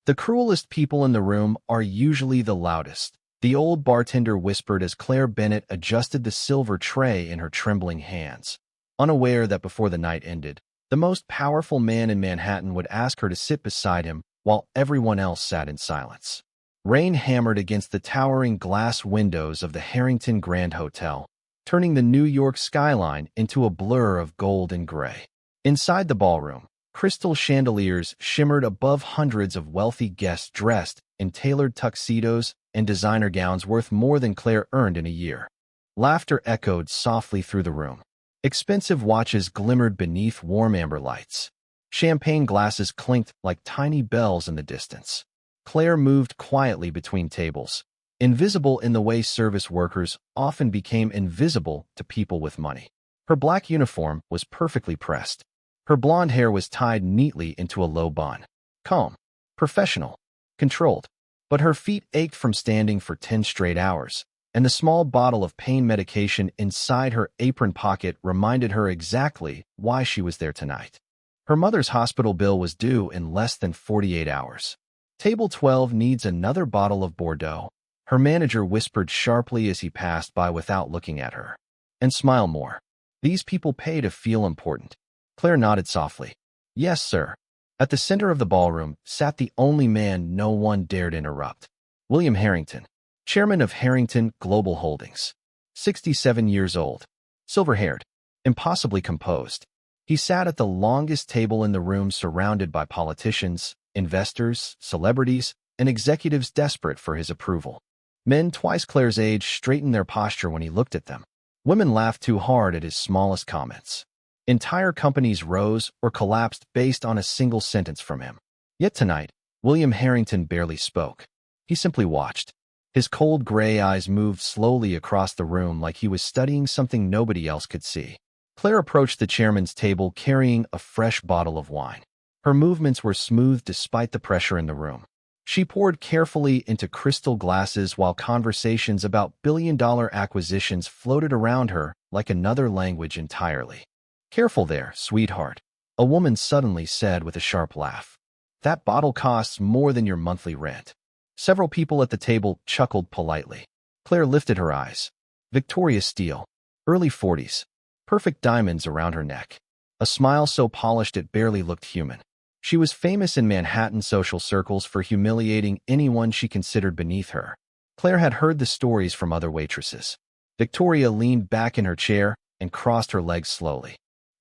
The cruelest people in the room are usually the loudest, the old bartender whispered as Claire Bennett adjusted the silver tray in her trembling hands, unaware that before the night ended, the most powerful man in Manhattan would ask her to sit beside him while everyone else sat in silence. Rain hammered against the towering glass windows of the Harrington Grand Hotel, turning the New York skyline into a blur of gold and gray. Inside the ballroom, crystal chandeliers shimmered above hundreds of wealthy guests dressed in tailored tuxedos and designer gowns worth more than Claire earned in a year. Laughter echoed softly through the room. Expensive watches glimmered beneath warm amber lights. Champagne glasses clinked like tiny bells in the distance. Claire moved quietly between tables, invisible in the way service workers often became invisible to people with money. Her black uniform was perfectly pressed. Her blonde hair was tied neatly into a low bun. Calm, professional, controlled. But her feet ached from standing for 10 straight hours, and the small bottle of pain medication inside her apron pocket reminded her exactly why she was there tonight. Her mother's hospital bill was due in less than 48 hours. Table 12 needs another bottle of Bordeaux, her manager whispered sharply as he passed by without looking at her. And smile more. These people pay to feel important. Claire nodded softly. Yes, sir. At the center of the ballroom sat the only man no one dared interrupt. William Harrington, chairman of Harrington Global Holdings. 67 years old. Silver-haired. Impossibly composed. He sat at the longest table in the room surrounded by politicians, investors, celebrities, and executives desperate for his approval. Men twice Claire's age straightened their posture when he looked at them. Women laughed too hard at his smallest comments. Entire companies rose or collapsed based on a single sentence from him. Yet tonight, William Harrington barely spoke. He simply watched. His cold gray eyes moved slowly across the room like he was studying something nobody else could see. Claire approached the chairman's table carrying a fresh bottle of wine. Her movements were smooth despite the pressure in the room. She poured carefully into crystal glasses while conversations about billion-dollar acquisitions floated around her like another language entirely. Careful there, sweetheart, a woman suddenly said with a sharp laugh. That bottle costs more than your monthly rent. Several people at the table chuckled politely. Claire lifted her eyes. Victoria Steele, early 40s, perfect diamonds around her neck. A smile so polished it barely looked human. She was famous in Manhattan social circles for humiliating anyone she considered beneath her. Claire had heard the stories from other waitresses. Victoria leaned back in her chair and crossed her legs slowly.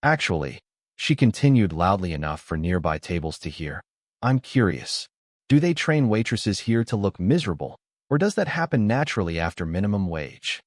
Actually, she continued loudly enough for nearby tables to hear, I'm curious. Do they train waitresses here to look miserable, or does that happen naturally after minimum wage?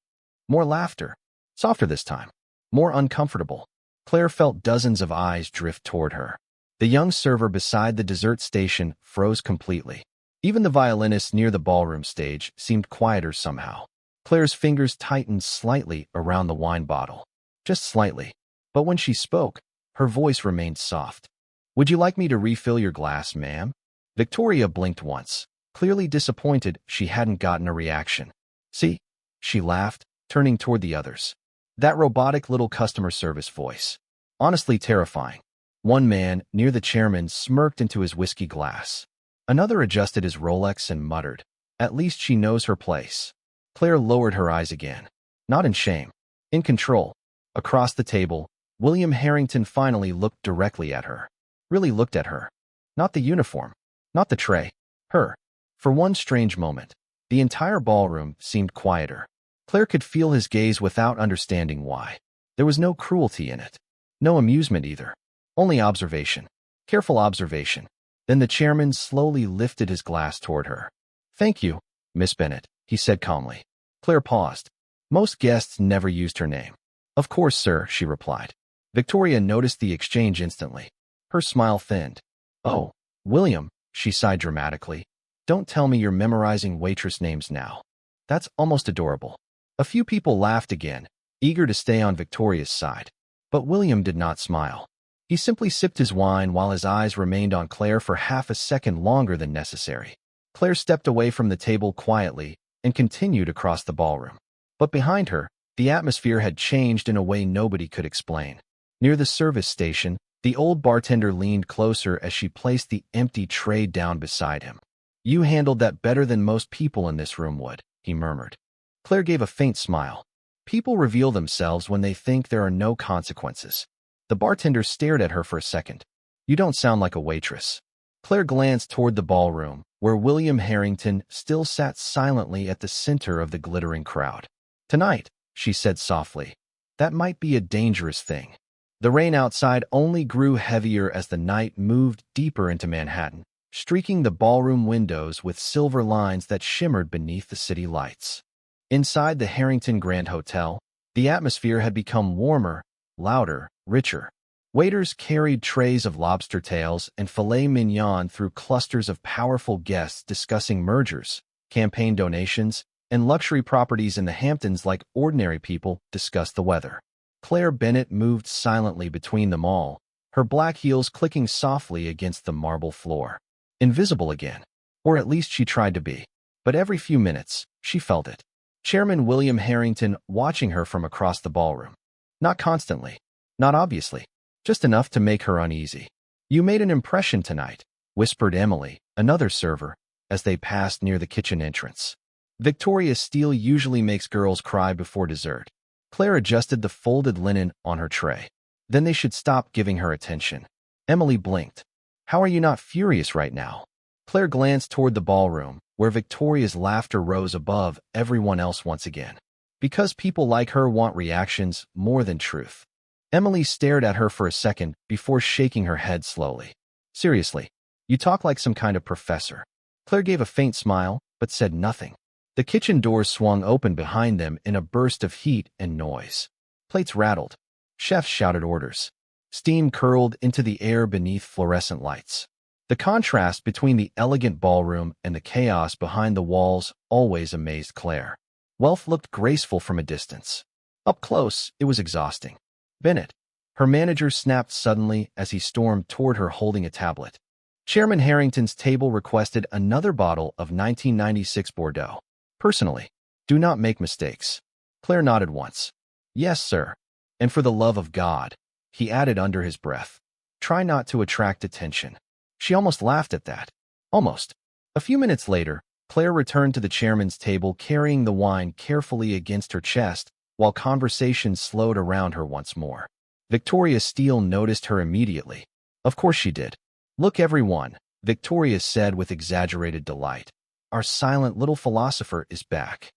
More laughter. Softer this time. More uncomfortable. Claire felt dozens of eyes drift toward her. The young server beside the dessert station froze completely. Even the violinist near the ballroom stage seemed quieter somehow. Claire's fingers tightened slightly around the wine bottle. Just slightly. But when she spoke, her voice remained soft. Would you like me to refill your glass, ma'am? Victoria blinked once, clearly disappointed she hadn't gotten a reaction. See? She laughed, turning toward the others. That robotic little customer service voice. Honestly terrifying. One man, near the chairman, smirked into his whiskey glass. Another adjusted his Rolex and muttered, At least she knows her place. Claire lowered her eyes again. Not in shame. In control. Across the table, William Harrington finally looked directly at her. Really looked at her. Not the uniform. Not the tray. Her. For one strange moment, the entire ballroom seemed quieter. Claire could feel his gaze without understanding why. There was no cruelty in it. No amusement either. Only observation. Careful observation. Then the chairman slowly lifted his glass toward her. Thank you, Miss Bennett, he said calmly. Claire paused. Most guests never used her name. Of course, sir, she replied. Victoria noticed the exchange instantly. Her smile thinned. Oh, William, she sighed dramatically. Don't tell me you're memorizing waitress names now. That's almost adorable. A few people laughed again, eager to stay on Victoria's side. But William did not smile. He simply sipped his wine while his eyes remained on Claire for half a second longer than necessary. Claire stepped away from the table quietly and continued across the ballroom. But behind her, the atmosphere had changed in a way nobody could explain. Near the service station, the old bartender leaned closer as she placed the empty tray down beside him. You handled that better than most people in this room would, he murmured. Claire gave a faint smile. People reveal themselves when they think there are no consequences. The bartender stared at her for a second. You don't sound like a waitress. Claire glanced toward the ballroom, where William Harrington still sat silently at the center of the glittering crowd. Tonight, she said softly, that might be a dangerous thing. The rain outside only grew heavier as the night moved deeper into Manhattan, streaking the ballroom windows with silver lines that shimmered beneath the city lights. Inside the Harrington Grand Hotel, the atmosphere had become warmer, louder, richer. Waiters carried trays of lobster tails and filet mignon through clusters of powerful guests discussing mergers, campaign donations, and luxury properties in the Hamptons like ordinary people discussed the weather. Claire Bennett moved silently between them all, her black heels clicking softly against the marble floor. Invisible again, or at least she tried to be. But every few minutes, she felt it. Chairman William Harrington watching her from across the ballroom. Not constantly, not obviously, just enough to make her uneasy. You made an impression tonight, whispered Emily, another server, as they passed near the kitchen entrance. Victoria Steele usually makes girls cry before dessert. Claire adjusted the folded linen on her tray. Then they should stop giving her attention. Emily blinked. How are you not furious right now? Claire glanced toward the ballroom, where Victoria's laughter rose above everyone else once again. Because people like her want reactions more than truth. Emily stared at her for a second before shaking her head slowly. Seriously, you talk like some kind of professor. Claire gave a faint smile, but said nothing. The kitchen doors swung open behind them in a burst of heat and noise. Plates rattled. Chefs shouted orders. Steam curled into the air beneath fluorescent lights. The contrast between the elegant ballroom and the chaos behind the walls always amazed Claire. Wealth looked graceful from a distance. Up close, it was exhausting. Bennett. Her manager snapped suddenly as he stormed toward her holding a tablet. Chairman Harrington's table requested another bottle of 1996 Bordeaux. Personally, do not make mistakes. Claire nodded once. Yes, sir. And for the love of God, he added under his breath. Try not to attract attention. She almost laughed at that. Almost. A few minutes later, Claire returned to the chairman's table carrying the wine carefully against her chest while conversation slowed around her once more. Victoria Steele noticed her immediately. Of course she did. Look everyone, Victoria said with exaggerated delight. Our silent little philosopher is back.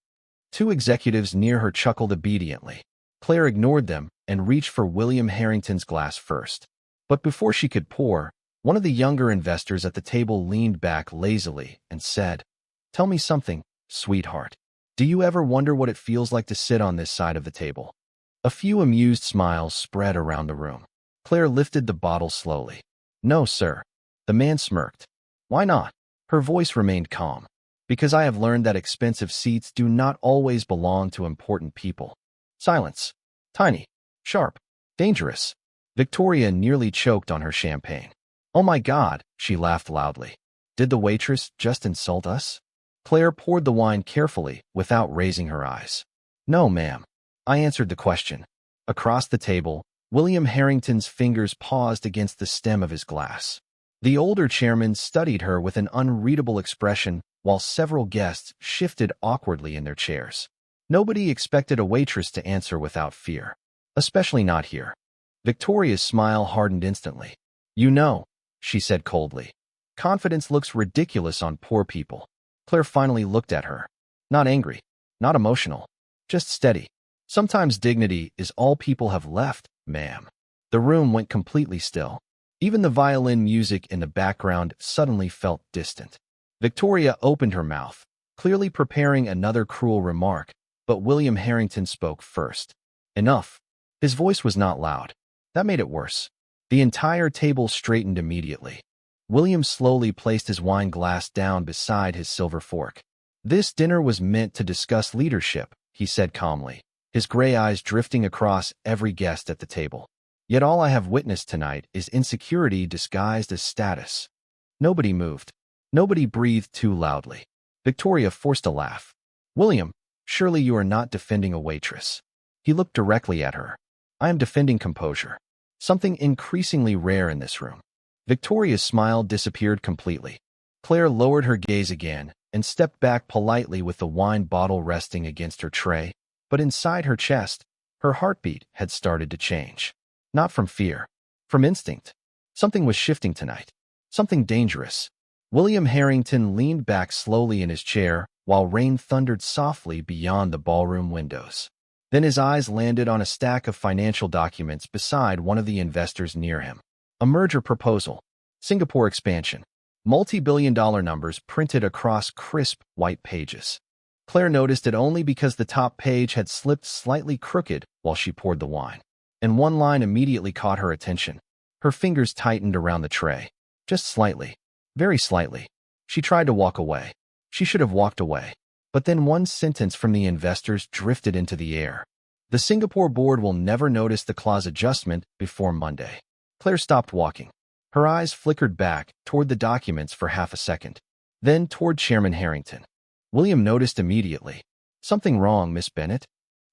Two executives near her chuckled obediently. Claire ignored them and reached for William Harrington's glass first. But before she could pour, one of the younger investors at the table leaned back lazily and said, Tell me something, sweetheart. Do you ever wonder what it feels like to sit on this side of the table? A few amused smiles spread around the room. Claire lifted the bottle slowly. No, sir. The man smirked. Why not? Her voice remained calm. Because I have learned that expensive seats do not always belong to important people. Silence. Tiny. Sharp. Dangerous. Victoria nearly choked on her champagne. Oh my God, she laughed loudly. Did the waitress just insult us? Claire poured the wine carefully without raising her eyes. No, ma'am. I answered the question. Across the table, William Harrington's fingers paused against the stem of his glass. The older chairman studied her with an unreadable expression while several guests shifted awkwardly in their chairs. Nobody expected a waitress to answer without fear. Especially not here. Victoria's smile hardened instantly. You know, she said coldly. Confidence looks ridiculous on poor people. Claire finally looked at her. Not angry, not emotional, just steady. Sometimes dignity is all people have left, ma'am. The room went completely still. Even the violin music in the background suddenly felt distant. Victoria opened her mouth, clearly preparing another cruel remark, but William Harrington spoke first. Enough. His voice was not loud. That made it worse. The entire table straightened immediately. William slowly placed his wine glass down beside his silver fork. This dinner was meant to discuss leadership, he said calmly, his gray eyes drifting across every guest at the table. Yet all I have witnessed tonight is insecurity disguised as status. Nobody moved. Nobody breathed too loudly. Victoria forced a laugh. William, surely you are not defending a waitress. He looked directly at her. I am defending composure. Something increasingly rare in this room. Victoria's smile disappeared completely. Claire lowered her gaze again and stepped back politely with the wine bottle resting against her tray, but inside her chest, her heartbeat had started to change. Not from fear, from instinct. Something was shifting tonight. Something dangerous. William Harrington leaned back slowly in his chair while rain thundered softly beyond the ballroom windows. Then his eyes landed on a stack of financial documents beside one of the investors near him. A merger proposal. Singapore expansion. Multi-billion-dollar numbers printed across crisp white pages. Claire noticed it only because the top page had slipped slightly crooked while she poured the wine, and one line immediately caught her attention. Her fingers tightened around the tray. Just slightly. Very slightly. She tried to walk away. She should have walked away. But then one sentence from the investors drifted into the air. The Singapore board will never notice the clause adjustment before Monday. Claire stopped walking. Her eyes flickered back toward the documents for half a second, then toward Chairman Harrington. William noticed immediately. Something wrong, Miss Bennet?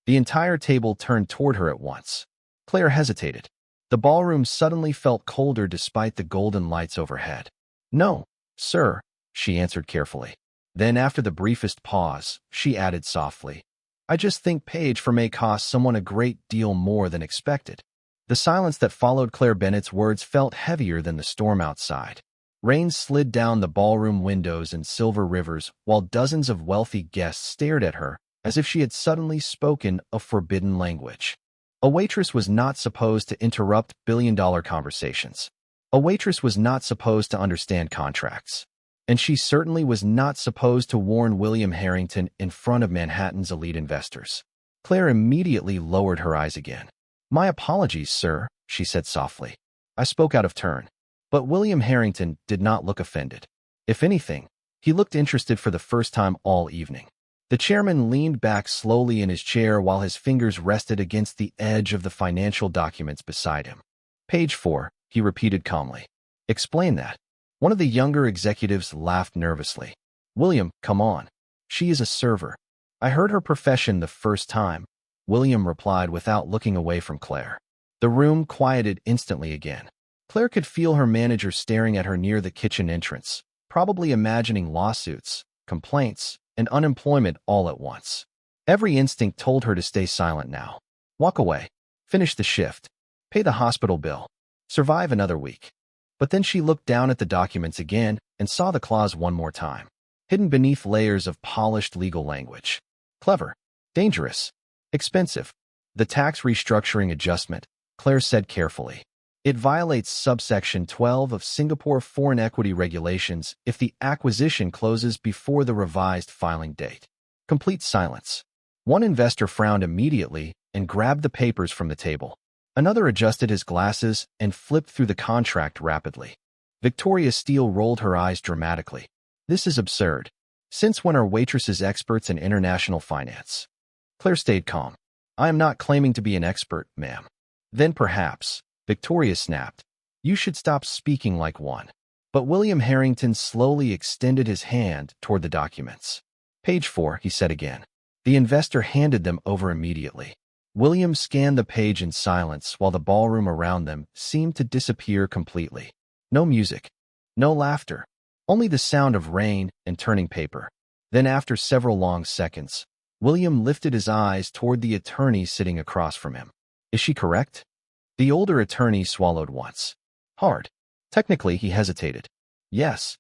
The entire table turned toward her at once. Claire hesitated. The ballroom suddenly felt colder despite the golden lights overhead. No, sir, she answered carefully. Then after the briefest pause, she added softly, I just think page for may cost someone a great deal more than expected. The silence that followed Claire Bennet's words felt heavier than the storm outside. Rain slid down the ballroom windows in silver rivers while dozens of wealthy guests stared at her as if she had suddenly spoken a forbidden language. A waitress was not supposed to interrupt billion-dollar conversations. A waitress was not supposed to understand contracts. And she certainly was not supposed to warn William Harrington in front of Manhattan's elite investors. Claire immediately lowered her eyes again. My apologies, sir, she said softly. I spoke out of turn. But William Harrington did not look offended. If anything, he looked interested for the first time all evening. The chairman leaned back slowly in his chair while his fingers rested against the edge of the financial documents beside him. Page 4, he repeated calmly. Explain that. One of the younger executives laughed nervously. William, come on. She is a server. I heard her profession the first time, William replied without looking away from Claire. The room quieted instantly again. Claire could feel her manager staring at her near the kitchen entrance, probably imagining lawsuits, complaints, and unemployment all at once. Every instinct told her to stay silent now. Walk away. Finish the shift. Pay the hospital bill. Survive another week. But then she looked down at the documents again and saw the clause one more time, hidden beneath layers of polished legal language. Clever. Dangerous. Expensive. The tax restructuring adjustment, Claire said carefully. It violates subsection 12 of Singapore Foreign Equity Regulations if the acquisition closes before the revised filing date. Complete silence. One investor frowned immediately and grabbed the papers from the table. Another adjusted his glasses and flipped through the contract rapidly. Victoria Steele rolled her eyes dramatically. This is absurd. Since when are waitresses experts in international finance? Claire stayed calm. I am not claiming to be an expert, ma'am. Then perhaps, Victoria snapped, you should stop speaking like one. But William Harrington slowly extended his hand toward the documents. Page 4, he said again. The investor handed them over immediately. William scanned the page in silence while the ballroom around them seemed to disappear completely. No music. No laughter. Only the sound of rain and turning paper. Then after several long seconds, William lifted his eyes toward the attorney sitting across from him. Is she correct? The older attorney swallowed once. Hard. Technically, he hesitated. Yes.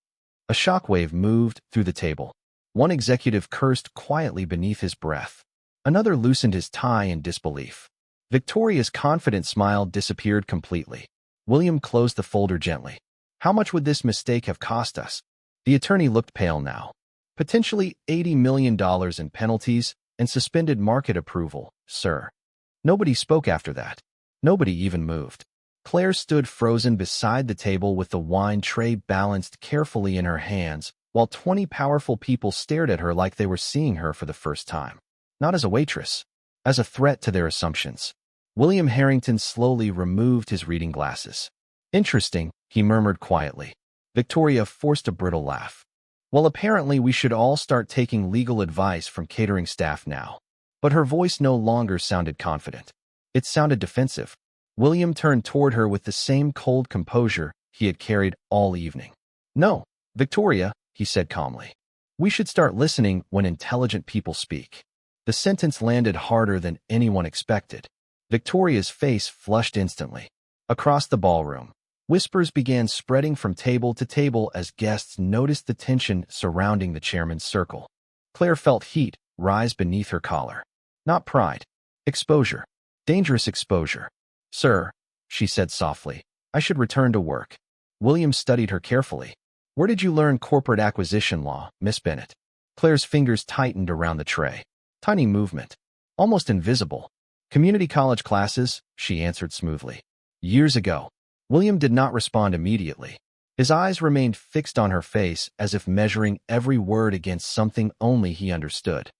A shockwave moved through the table. One executive cursed quietly beneath his breath. Another loosened his tie in disbelief. Victoria's confident smile disappeared completely. William closed the folder gently. How much would this mistake have cost us? The attorney looked pale now. Potentially $80 million in penalties and suspended market approval, sir. Nobody spoke after that. Nobody even moved. Claire stood frozen beside the table with the wine tray balanced carefully in her hands, while 20 powerful people stared at her like they were seeing her for the first time. Not as a waitress, as a threat to their assumptions. William Harrington slowly removed his reading glasses. Interesting, he murmured quietly. Victoria forced a brittle laugh. Well, apparently we should all start taking legal advice from catering staff now. But her voice no longer sounded confident. It sounded defensive. William turned toward her with the same cold composure he had carried all evening. No, Victoria, he said calmly. We should start listening when intelligent people speak. The sentence landed harder than anyone expected. Victoria's face flushed instantly. Across the ballroom, whispers began spreading from table to table as guests noticed the tension surrounding the chairman's circle. Claire felt heat rise beneath her collar. Not pride. Exposure. Dangerous exposure. Sir, she said softly, I should return to work. William studied her carefully. Where did you learn corporate acquisition law, Miss Bennet? Claire's fingers tightened around the tray. Tiny movement. Almost invisible. Community college classes, she answered smoothly. Years ago. William did not respond immediately. His eyes remained fixed on her face as if measuring every word against something only he understood.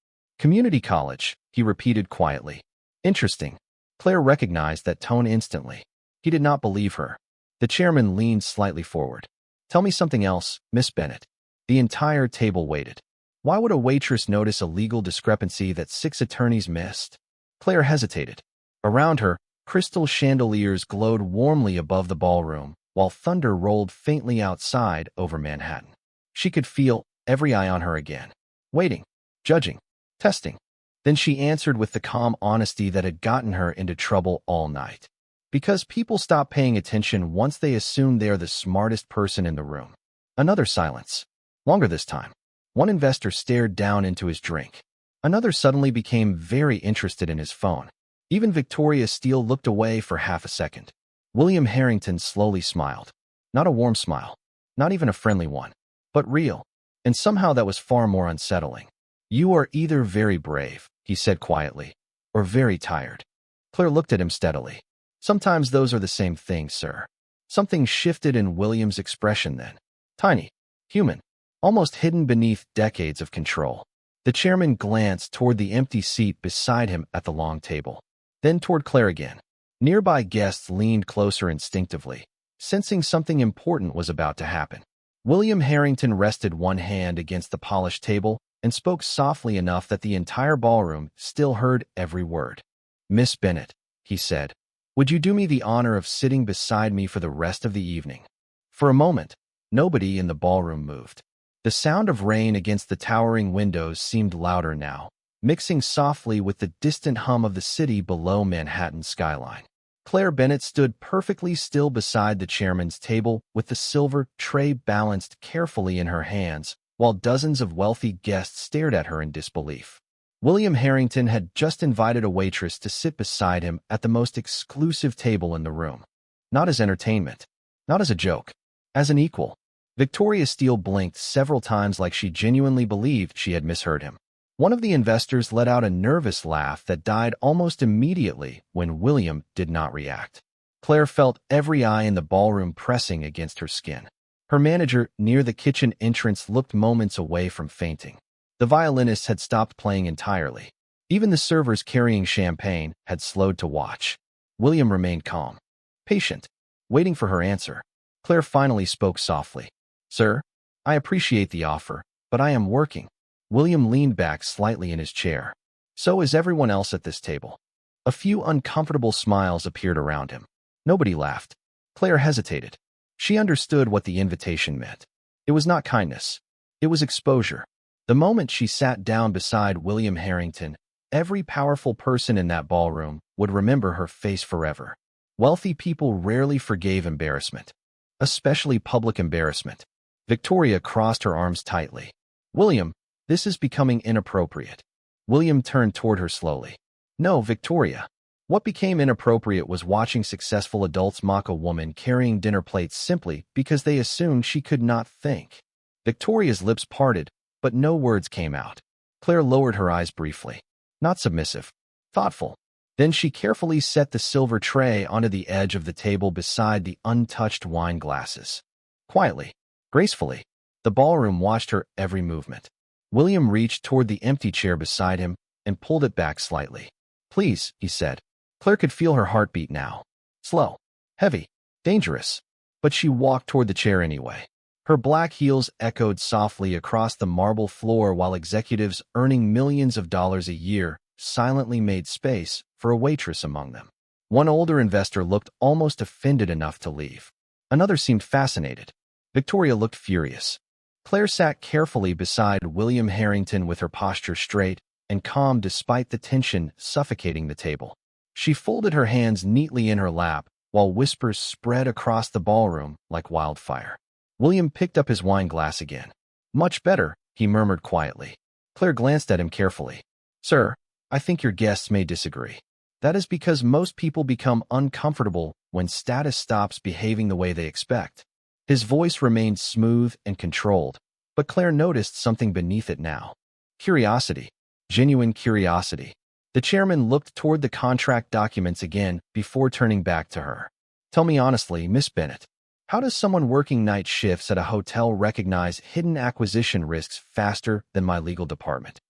Community college, he repeated quietly. Interesting. Claire recognized that tone instantly. He did not believe her. The chairman leaned slightly forward. Tell me something else, Miss Bennet. The entire table waited. Why would a waitress notice a legal discrepancy that 6 attorneys missed? Claire hesitated. Around her, crystal chandeliers glowed warmly above the ballroom, while thunder rolled faintly outside over Manhattan. She could feel every eye on her again. Waiting, judging, testing. Then she answered with the calm honesty that had gotten her into trouble all night. Because people stop paying attention once they assume they are the smartest person in the room. Another silence. Longer this time. One investor stared down into his drink. Another suddenly became very interested in his phone. Even Victoria Steele looked away for half a second. William Harrington slowly smiled. Not a warm smile. Not even a friendly one. But real. And somehow that was far more unsettling. You are either very brave, he said quietly, or very tired. Claire looked at him steadily. Sometimes those are the same thing, sir. Something shifted in William's expression then. Tiny. Human. Almost hidden beneath decades of control. The chairman glanced toward the empty seat beside him at the long table. Then toward Claire again. Nearby guests leaned closer instinctively, sensing something important was about to happen. William Harrington rested one hand against the polished table and spoke softly enough that the entire ballroom still heard every word. Miss Bennet, he said, would you do me the honor of sitting beside me for the rest of the evening? For a moment, nobody in the ballroom moved. The sound of rain against the towering windows seemed louder now, mixing softly with the distant hum of the city below Manhattan's skyline. Claire Bennet stood perfectly still beside the chairman's table with the silver tray balanced carefully in her hands, while dozens of wealthy guests stared at her in disbelief. William Harrington had just invited a waitress to sit beside him at the most exclusive table in the room. Not as entertainment, not as a joke, as an equal. Victoria Steele blinked several times like she genuinely believed she had misheard him. One of the investors let out a nervous laugh that died almost immediately when William did not react. Claire felt every eye in the ballroom pressing against her skin. Her manager near the kitchen entrance looked moments away from fainting. The violinists had stopped playing entirely. Even the servers carrying champagne had slowed to watch. William remained calm, patient, waiting for her answer. Claire finally spoke softly. Sir, I appreciate the offer, but I am working. William leaned back slightly in his chair. So is everyone else at this table. A few uncomfortable smiles appeared around him. Nobody laughed. Claire hesitated. She understood what the invitation meant. It was not kindness. It was exposure. The moment she sat down beside William Harrington, every powerful person in that ballroom would remember her face forever. Wealthy people rarely forgave embarrassment, especially public embarrassment. Victoria crossed her arms tightly. William, this is becoming inappropriate. William turned toward her slowly. No, Victoria. What became inappropriate was watching successful adults mock a woman carrying dinner plates simply because they assumed she could not think. Victoria's lips parted, but no words came out. Claire lowered her eyes briefly. Not submissive. Thoughtful. Then she carefully set the silver tray onto the edge of the table beside the untouched wine glasses. Quietly, gracefully, the ballroom watched her every movement. William reached toward the empty chair beside him and pulled it back slightly. Please, he said. Claire could feel her heartbeat now. Slow, heavy, dangerous. But she walked toward the chair anyway. Her black heels echoed softly across the marble floor while executives earning millions of dollars a year silently made space for a waitress among them. One older investor looked almost offended enough to leave. Another seemed fascinated. Victoria looked furious. Claire sat carefully beside William Harrington with her posture straight and calm despite the tension suffocating the table. She folded her hands neatly in her lap while whispers spread across the ballroom like wildfire. William picked up his wine glass again. "Much better," he murmured quietly. Claire glanced at him carefully. "Sir, I think your guests may disagree. That is because most people become uncomfortable when status stops behaving the way they expect." His voice remained smooth and controlled, but Claire noticed something beneath it now. Curiosity. Genuine curiosity. The chairman looked toward the contract documents again before turning back to her. "Tell me honestly, Miss Bennett, how does someone working night shifts at a hotel recognize hidden acquisition risks faster than my legal department?"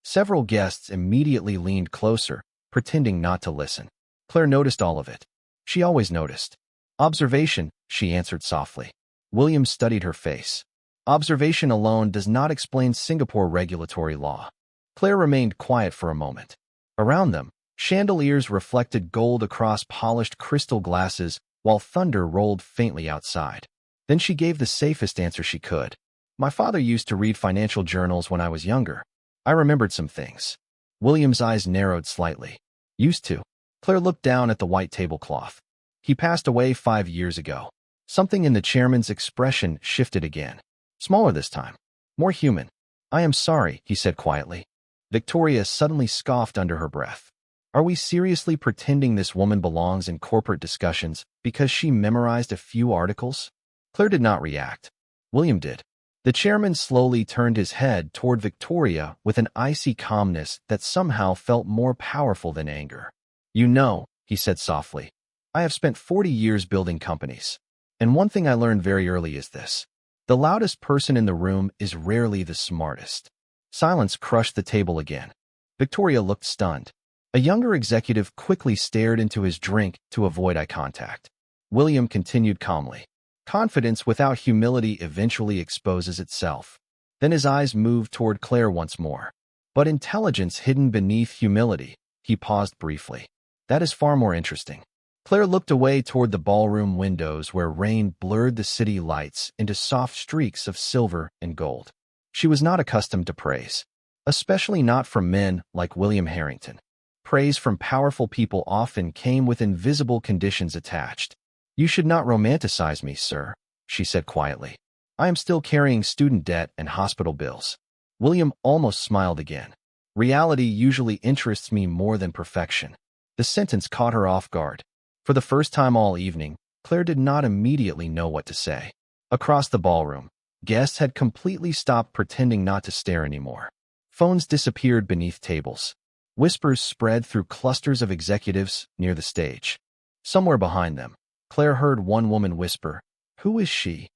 Several guests immediately leaned closer, pretending not to listen. Claire noticed all of it. She always noticed. "Observation," she answered softly. William studied her face. "Observation alone does not explain Singapore regulatory law." Claire remained quiet for a moment. Around them, chandeliers reflected gold across polished crystal glasses while thunder rolled faintly outside. Then she gave the safest answer she could. "My father used to read financial journals when I was younger. I remembered some things." William's eyes narrowed slightly. "Used to?" Claire looked down at the white tablecloth. "He passed away 5 years ago." Something in the chairman's expression shifted again. Smaller this time. More human. "I am sorry," he said quietly. Victoria suddenly scoffed under her breath. Are we seriously pretending this woman belongs in corporate discussions because she memorized a few articles? Claire did not react. William did. The chairman slowly turned his head toward Victoria with an icy calmness that somehow felt more powerful than anger. "You know," he said softly, "I have spent 40 years building companies. And one thing I learned very early is this. The loudest person in the room is rarely the smartest." Silence crushed the table again. Victoria looked stunned. A younger executive quickly stared into his drink to avoid eye contact. William continued calmly. "Confidence without humility eventually exposes itself." Then his eyes moved toward Claire once more. "But intelligence hidden beneath humility," he paused briefly. "That is far more interesting." Claire looked away toward the ballroom windows where rain blurred the city lights into soft streaks of silver and gold. She was not accustomed to praise, especially not from men like William Harrington. Praise from powerful people often came with invisible conditions attached. "You should not romanticize me, sir," she said quietly. "I am still carrying student debt and hospital bills." William almost smiled again. "Reality usually interests me more than perfection." The sentence caught her off guard. For the first time all evening, Claire did not immediately know what to say. Across the ballroom, guests had completely stopped pretending not to stare anymore. Phones disappeared beneath tables. Whispers spread through clusters of executives near the stage. Somewhere behind them, Claire heard one woman whisper, "Who is she?"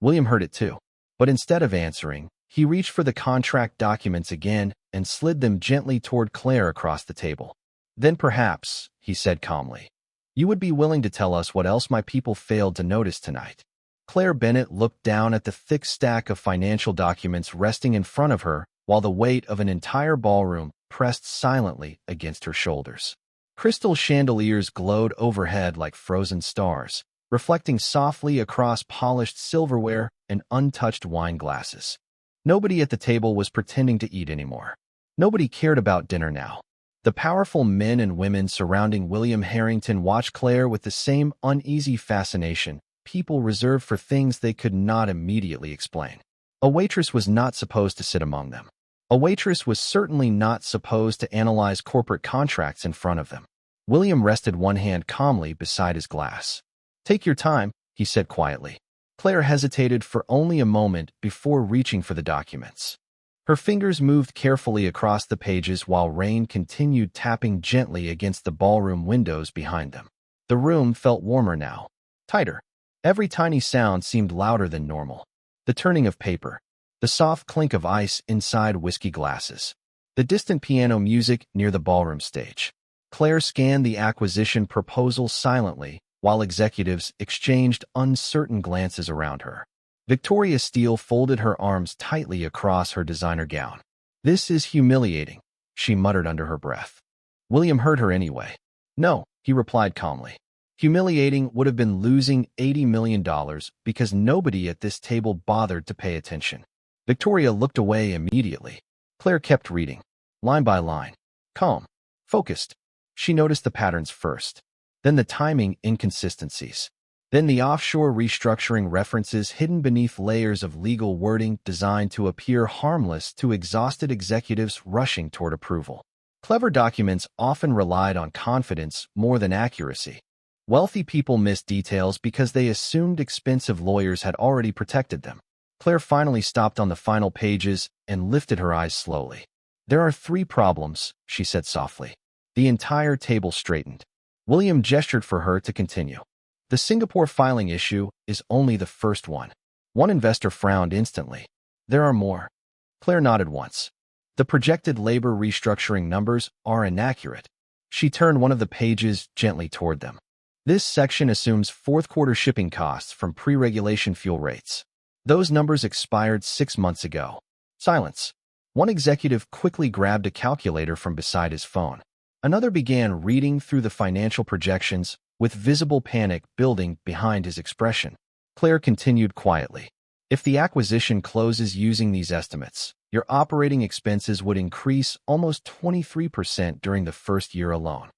William heard it too, but instead of answering, he reached for the contract documents again and slid them gently toward Claire across the table. "Then perhaps," he said calmly, "you would be willing to tell us what else my people failed to notice tonight." Claire Bennett looked down at the thick stack of financial documents resting in front of her while the weight of an entire ballroom pressed silently against her shoulders. Crystal chandeliers glowed overhead like frozen stars, reflecting softly across polished silverware and untouched wine glasses. Nobody at the table was pretending to eat anymore. Nobody cared about dinner now. The powerful men and women surrounding William Harrington watched Claire with the same uneasy fascination people reserved for things they could not immediately explain. A waitress was not supposed to sit among them. A waitress was certainly not supposed to analyze corporate contracts in front of them. William rested one hand calmly beside his glass. "Take your time," he said quietly. Claire hesitated for only a moment before reaching for the documents. Her fingers moved carefully across the pages while rain continued tapping gently against the ballroom windows behind them. The room felt warmer now, tighter. Every tiny sound seemed louder than normal. The turning of paper, the soft clink of ice inside whiskey glasses, the distant piano music near the ballroom stage. Claire scanned the acquisition proposal silently while executives exchanged uncertain glances around her. Victoria Steele folded her arms tightly across her designer gown. "This is humiliating," she muttered under her breath. William heard her anyway. "No," he replied calmly. Humiliating would have been losing $80 million because nobody at this table bothered to pay attention. Victoria looked away immediately. Claire kept reading, line by line, calm, focused. She noticed the patterns first, then the timing inconsistencies, then the offshore restructuring references hidden beneath layers of legal wording designed to appear harmless to exhausted executives rushing toward approval. Clever documents often relied on confidence more than accuracy. Wealthy people missed details because they assumed expensive lawyers had already protected them. Claire finally stopped on the final pages and lifted her eyes slowly. "There are 3 problems," she said softly. The entire table straightened. William gestured for her to continue. "The Singapore filing issue is only the first one." One investor frowned instantly. "There are more." Claire nodded once. "The projected labor restructuring numbers are inaccurate." She turned one of the pages gently toward them. "This section assumes fourth-quarter shipping costs from pre-regulation fuel rates. Those numbers expired 6 months ago." Silence. One executive quickly grabbed a calculator from beside his phone. Another began reading through the financial projections, with visible panic building behind his expression. Claire continued quietly. "If the acquisition closes using these estimates, your operating expenses would increase almost 23% during the first year alone."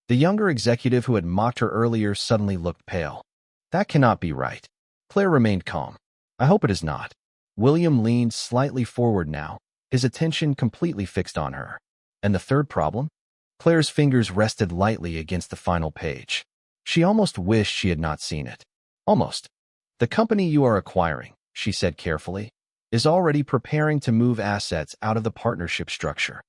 The younger executive who had mocked her earlier suddenly looked pale. "That cannot be right." Claire remained calm. "I hope it is not." William leaned slightly forward now, his attention completely fixed on her. "And the third problem?" Claire's fingers rested lightly against the final page. She almost wished she had not seen it. Almost. "The company you are acquiring," she said carefully, "is already preparing to move assets out of the partnership structure."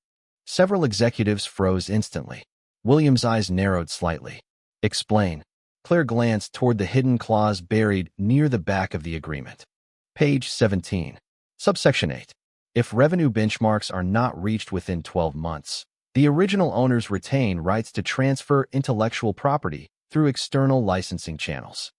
Several executives froze instantly. William's eyes narrowed slightly. "Explain." Claire glanced toward the hidden clause buried near the back of the agreement. Page 17. Subsection 8. If revenue benchmarks are not reached within 12 months, the original owners retain rights to transfer intellectual property through external licensing channels.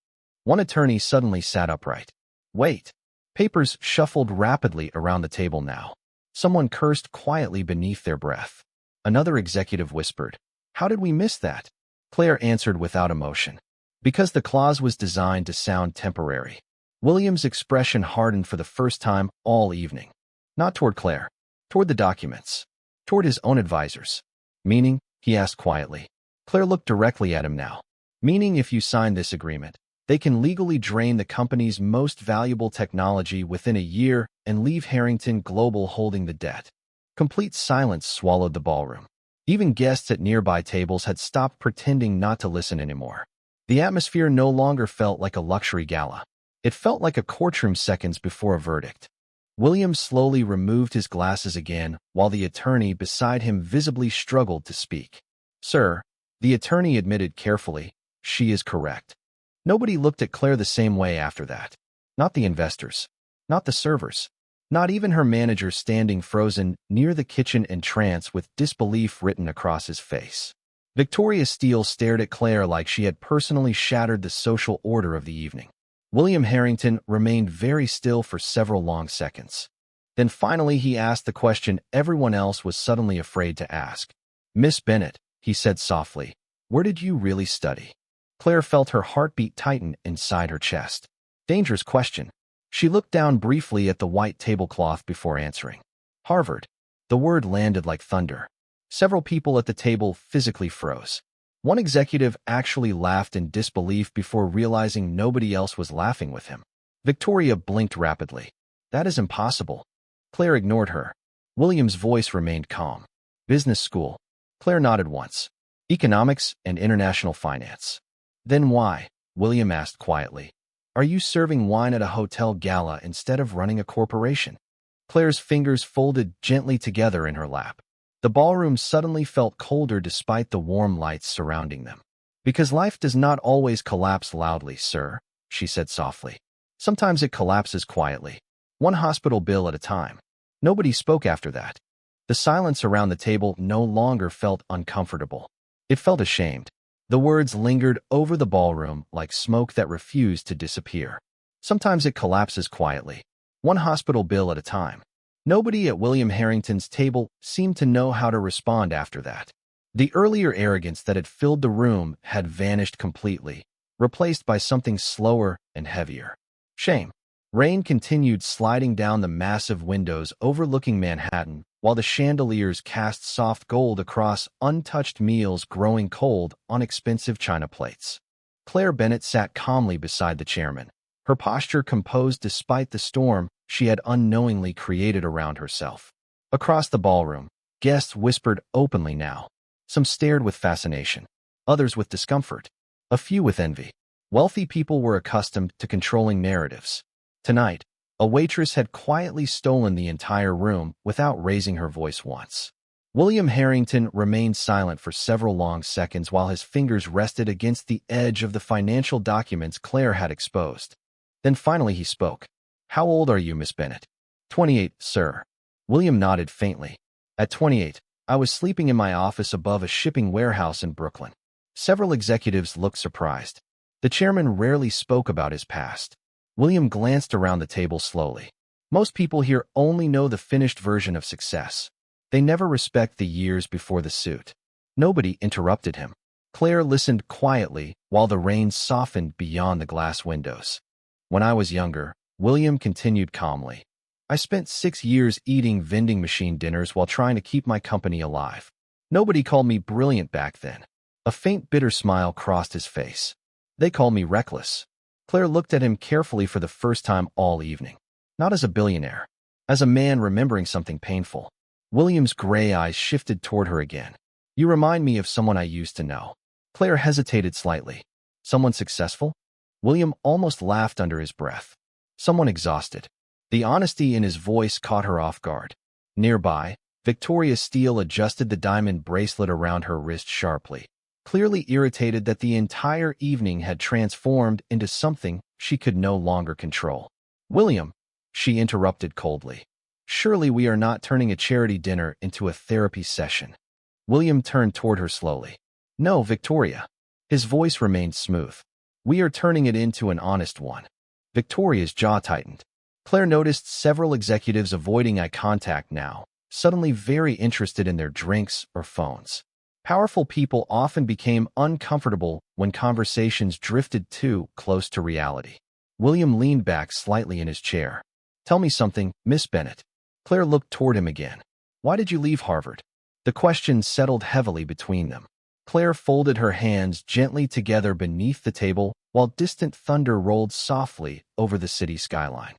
One attorney suddenly sat upright. "Wait." Papers shuffled rapidly around the table now. Someone cursed quietly beneath their breath. Another executive whispered, "How did we miss that?" Claire answered without emotion. "Because the clause was designed to sound temporary." William's expression hardened for the first time all evening. Not toward Claire, toward the documents, toward his own advisors. "Meaning?" he asked quietly. Claire looked directly at him now. "Meaning if you sign this agreement, they can legally drain the company's most valuable technology within a year and leave Harrington Global holding the debt." Complete silence swallowed the ballroom. Even guests at nearby tables had stopped pretending not to listen anymore. The atmosphere no longer felt like a luxury gala. It felt like a courtroom seconds before a verdict. William slowly removed his glasses again, while the attorney beside him visibly struggled to speak. "Sir," the attorney admitted carefully, "she is correct." Nobody looked at Claire the same way after that. Not the investors. Not the servers. Not even her manager standing frozen near the kitchen in trance with disbelief written across his face. Victoria Steele stared at Claire like she had personally shattered the social order of the evening. William Harrington remained very still for several long seconds. Then finally he asked the question everyone else was suddenly afraid to ask. "Miss Bennett," he said softly, "where did you really study?" Claire felt her heartbeat tighten inside her chest. Dangerous question. She looked down briefly at the white tablecloth before answering. "Harvard." The word landed like thunder. Several people at the table physically froze. One executive actually laughed in disbelief before realizing nobody else was laughing with him. Victoria blinked rapidly. "That is impossible." Claire ignored her. William's voice remained calm. "Business school." Claire nodded once. "Economics and international finance." "Then why?" William asked quietly. "Are you serving wine at a hotel gala instead of running a corporation?" Claire's fingers folded gently together in her lap. The ballroom suddenly felt colder despite the warm lights surrounding them. "Because life does not always collapse loudly, sir," she said softly. "Sometimes it collapses quietly, one hospital bill at a time." Nobody spoke after that. The silence around the table no longer felt uncomfortable. It felt ashamed. The words lingered over the ballroom like smoke that refused to disappear. "Sometimes it collapses quietly, one hospital bill at a time." Nobody at William Harrington's table seemed to know how to respond after that. The earlier arrogance that had filled the room had vanished completely, replaced by something slower and heavier. Shame. Rain continued sliding down the massive windows overlooking Manhattan, while the chandeliers cast soft gold across untouched meals growing cold on expensive china plates. Claire Bennett sat calmly beside the chairman, her posture composed despite the storm she had unknowingly created around herself. Across the ballroom, guests whispered openly now. Some stared with fascination, others with discomfort, a few with envy. Wealthy people were accustomed to controlling narratives. Tonight, a waitress had quietly stolen the entire room without raising her voice once. William Harrington remained silent for several long seconds while his fingers rested against the edge of the financial documents Claire had exposed. Then finally he spoke. "How old are you, Miss Bennett?" 28, sir." William nodded faintly. "At 28, I was sleeping in my office above a shipping warehouse in Brooklyn." Several executives looked surprised. The chairman rarely spoke about his past. William glanced around the table slowly. Most people here only know the finished version of success. They never respect the years before the suit. Nobody interrupted him. Claire listened quietly while the rain softened beyond the glass windows. "When I was younger," William continued calmly, "I spent 6 years eating vending machine dinners while trying to keep my company alive. Nobody called me brilliant back then." A faint bitter smile crossed his face. "They called me reckless." Claire looked at him carefully for the first time all evening. Not as a billionaire, as a man remembering something painful. William's gray eyes shifted toward her again. "You remind me of someone I used to know." Claire hesitated slightly. "Someone successful?" William almost laughed under his breath. "Someone exhausted." The honesty in his voice caught her off guard. Nearby, Victoria Steele adjusted the diamond bracelet around her wrist sharply, clearly irritated that the entire evening had transformed into something she could no longer control. "William," she interrupted coldly, "surely we are not turning a charity dinner into a therapy session." William turned toward her slowly. "No, Victoria." His voice remained smooth. "We are turning it into an honest one." Victoria's jaw tightened. Claire noticed several executives avoiding eye contact now, suddenly very interested in their drinks or phones. Powerful people often became uncomfortable when conversations drifted too close to reality. William leaned back slightly in his chair. "Tell me something, Miss Bennett." Claire looked toward him again. "Why did you leave Harvard?" The question settled heavily between them. Claire folded her hands gently together beneath the table while distant thunder rolled softly over the city skyline.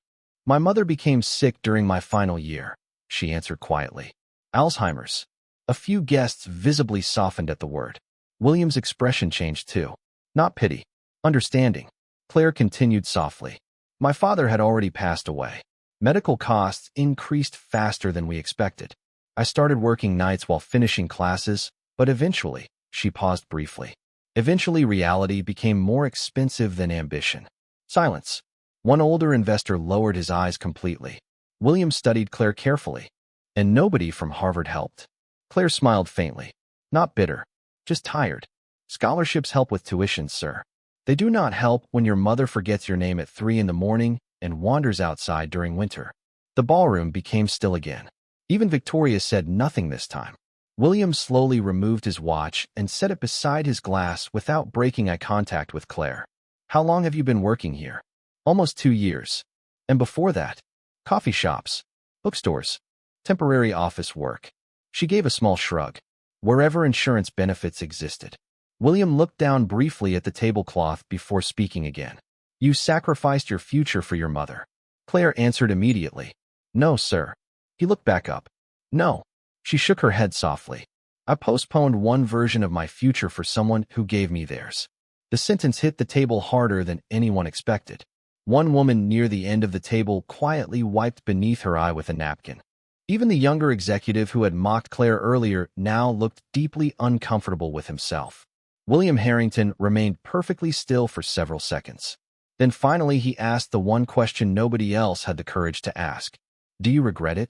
"My mother became sick during my final year," she answered quietly. "Alzheimer's." A few guests visibly softened at the word. William's expression changed too. Not pity. Understanding. Claire continued softly. "My father had already passed away. Medical costs increased faster than we expected. I started working nights while finishing classes, but eventually," she paused briefly, "eventually reality became more expensive than ambition." Silence. One older investor lowered his eyes completely. William studied Claire carefully. "And nobody from Harvard helped." Claire smiled faintly. "Not bitter, just tired. Scholarships help with tuition, sir. They do not help when your mother forgets your name at 3 in the morning and wanders outside during winter." The ballroom became still again. Even Victoria said nothing this time. William slowly removed his watch and set it beside his glass without breaking eye contact with Claire. "How long have you been working here?" "Almost 2 years. And before that?" "Coffee shops, bookstores, temporary office work." She gave a small shrug. "Wherever insurance benefits existed." William looked down briefly at the tablecloth before speaking again. "You sacrificed your future for your mother." Claire answered immediately. "No, sir." He looked back up. "No." She shook her head softly. "I postponed one version of my future for someone who gave me theirs." The sentence hit the table harder than anyone expected. One woman near the end of the table quietly wiped beneath her eye with a napkin. Even the younger executive who had mocked Claire earlier now looked deeply uncomfortable with himself. William Harrington remained perfectly still for several seconds. Then finally he asked the one question nobody else had the courage to ask. "Do you regret it?"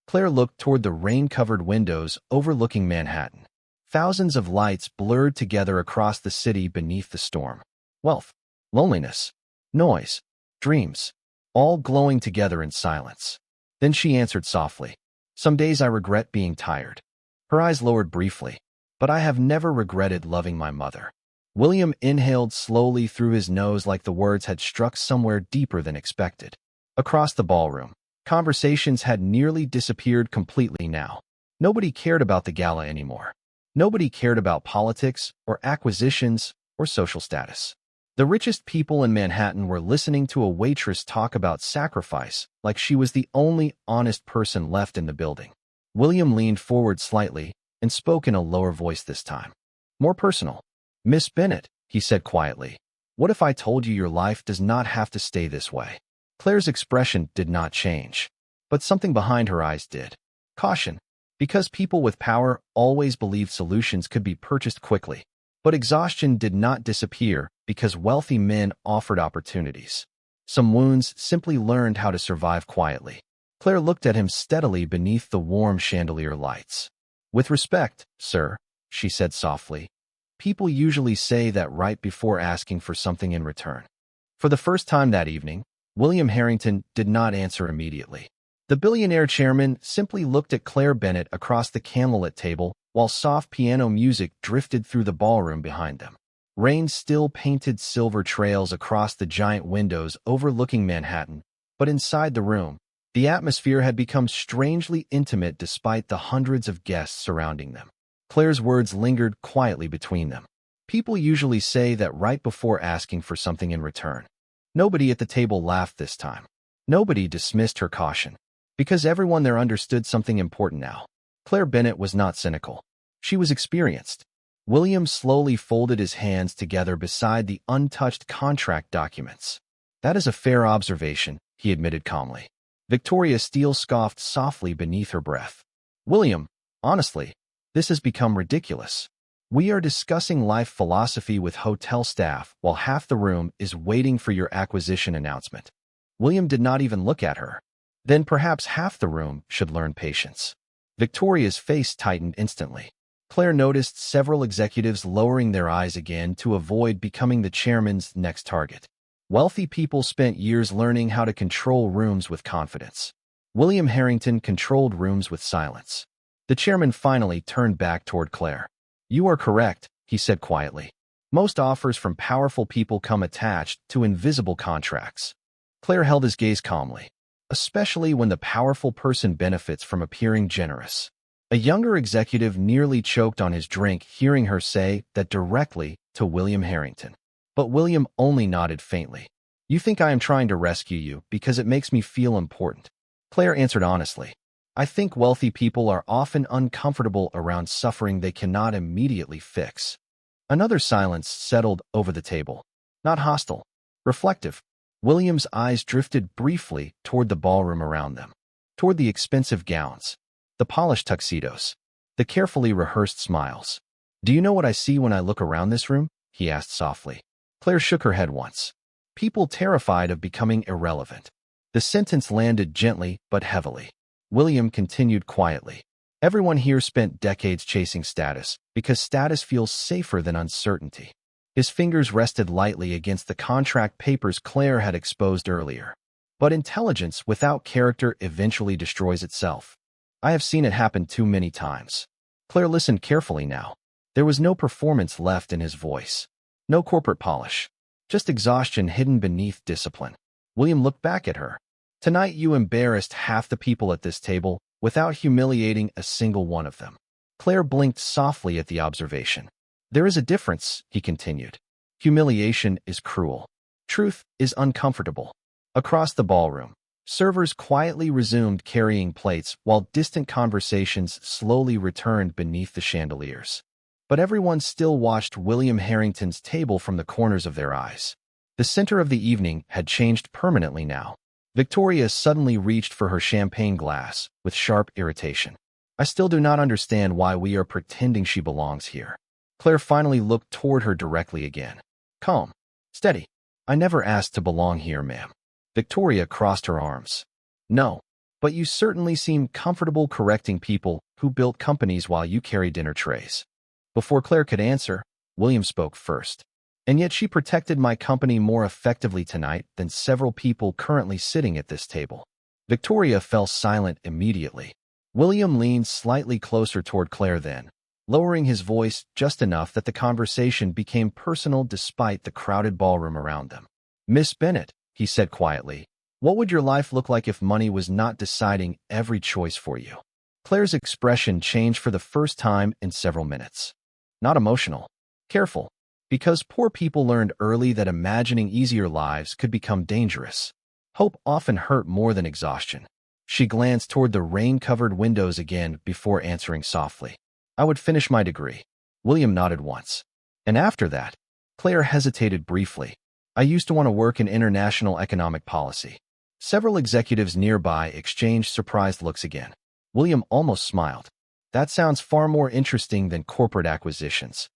Claire looked toward the rain-covered windows overlooking Manhattan. Thousands of lights blurred together across the city beneath the storm. Wealth, loneliness, noise, dreams, all glowing together in silence. Then she answered softly, "Some days I regret being tired." Her eyes lowered briefly. but I have never regretted loving my mother." William inhaled slowly through his nose like the words had struck somewhere deeper than expected. Across the ballroom, conversations had nearly disappeared completely now. Nobody cared about the gala anymore. Nobody cared about politics or acquisitions or social status. The richest people in Manhattan were listening to a waitress talk about sacrifice like she was the only honest person left in the building. William leaned forward slightly and spoke in a lower voice this time. More personal. "Miss Bennet," he said quietly, "what if I told you your life does not have to stay this way?" Claire's expression did not change, but something behind her eyes did. Caution. Because people with power always believed solutions could be purchased quickly. But exhaustion did not disappear because wealthy men offered opportunities. Some wounds simply learned how to survive quietly. Claire looked at him steadily beneath the warm chandelier lights. "With respect, sir," she said softly, "people usually say that right before asking for something in return." For the first time that evening, William Harrington did not answer immediately. The billionaire chairman simply looked at Claire Bennet across the candlelit table while soft piano music drifted through the ballroom behind them. Rain still painted silver trails across the giant windows overlooking Manhattan, but inside the room, the atmosphere had become strangely intimate despite the hundreds of guests surrounding them. Claire's words lingered quietly between them. People usually say that right before asking for something in return. Nobody at the table laughed this time. Nobody dismissed her caution, because everyone there understood something important now. Claire Bennet was not cynical. She was experienced. William slowly folded his hands together beside the untouched contract documents. "That is a fair observation," he admitted calmly. Victoria Steele scoffed softly beneath her breath. "William, honestly, this has become ridiculous. We are discussing life philosophy with hotel staff while half the room is waiting for your acquisition announcement." William did not even look at her. Then perhaps half the room should learn patience. Victoria's face tightened instantly. Claire noticed several executives lowering their eyes again to avoid becoming the chairman's next target. Wealthy people spent years learning how to control rooms with confidence. William Harrington controlled rooms with silence. The chairman finally turned back toward Claire. "You are correct," he said quietly. "Most offers from powerful people come attached to invisible contracts." Claire held his gaze calmly, especially when the powerful person benefits from appearing generous. A younger executive nearly choked on his drink hearing her say that directly to William Harrington. But William only nodded faintly. "You think I am trying to rescue you because it makes me feel important." Claire answered honestly. "I think wealthy people are often uncomfortable around suffering they cannot immediately fix." Another silence settled over the table. Not hostile, reflective. William's eyes drifted briefly toward the ballroom around them, toward the expensive gowns, the polished tuxedos, the carefully rehearsed smiles. "Do you know what I see when I look around this room?" he asked softly. Claire shook her head once. "People terrified of becoming irrelevant." The sentence landed gently but heavily. William continued quietly. "Everyone here spent decades chasing status because status feels safer than uncertainty." His fingers rested lightly against the contract papers Claire had exposed earlier. "But intelligence without character eventually destroys itself. I have seen it happen too many times." Claire listened carefully now. There was no performance left in his voice. No corporate polish. Just exhaustion hidden beneath discipline. William looked back at her. "Tonight you embarrassed half the people at this table without humiliating a single one of them." Claire blinked softly at the observation. "There is a difference," he continued. "Humiliation is cruel. Truth is uncomfortable." Across the ballroom, servers quietly resumed carrying plates while distant conversations slowly returned beneath the chandeliers. But everyone still watched William Harrington's table from the corners of their eyes. The center of the evening had changed permanently now. Victoria suddenly reached for her champagne glass with sharp irritation. "I still do not understand why we are pretending she belongs here." Claire finally looked toward her directly again. Calm. Steady. "I never asked to belong here, ma'am." Victoria crossed her arms. "No, but you certainly seem comfortable correcting people who built companies while you carry dinner trays." Before Claire could answer, William spoke first. "And yet she protected my company more effectively tonight than several people currently sitting at this table." Victoria fell silent immediately. William leaned slightly closer toward Claire then. lowering his voice just enough that the conversation became personal despite the crowded ballroom around them. "Miss Bennet," he said quietly, "what would your life look like if money was not deciding every choice for you?" Claire's expression changed for the first time in several minutes. Not emotional, careful, because poor people learned early that imagining easier lives could become dangerous. Hope often hurt more than exhaustion. She glanced toward the rain-covered windows again before answering softly. "I would finish my degree." William nodded once. "And after that?" Claire hesitated briefly. "I used to want to work in international economic policy." Several executives nearby exchanged surprised looks again. William almost smiled. "That sounds far more interesting than corporate acquisitions."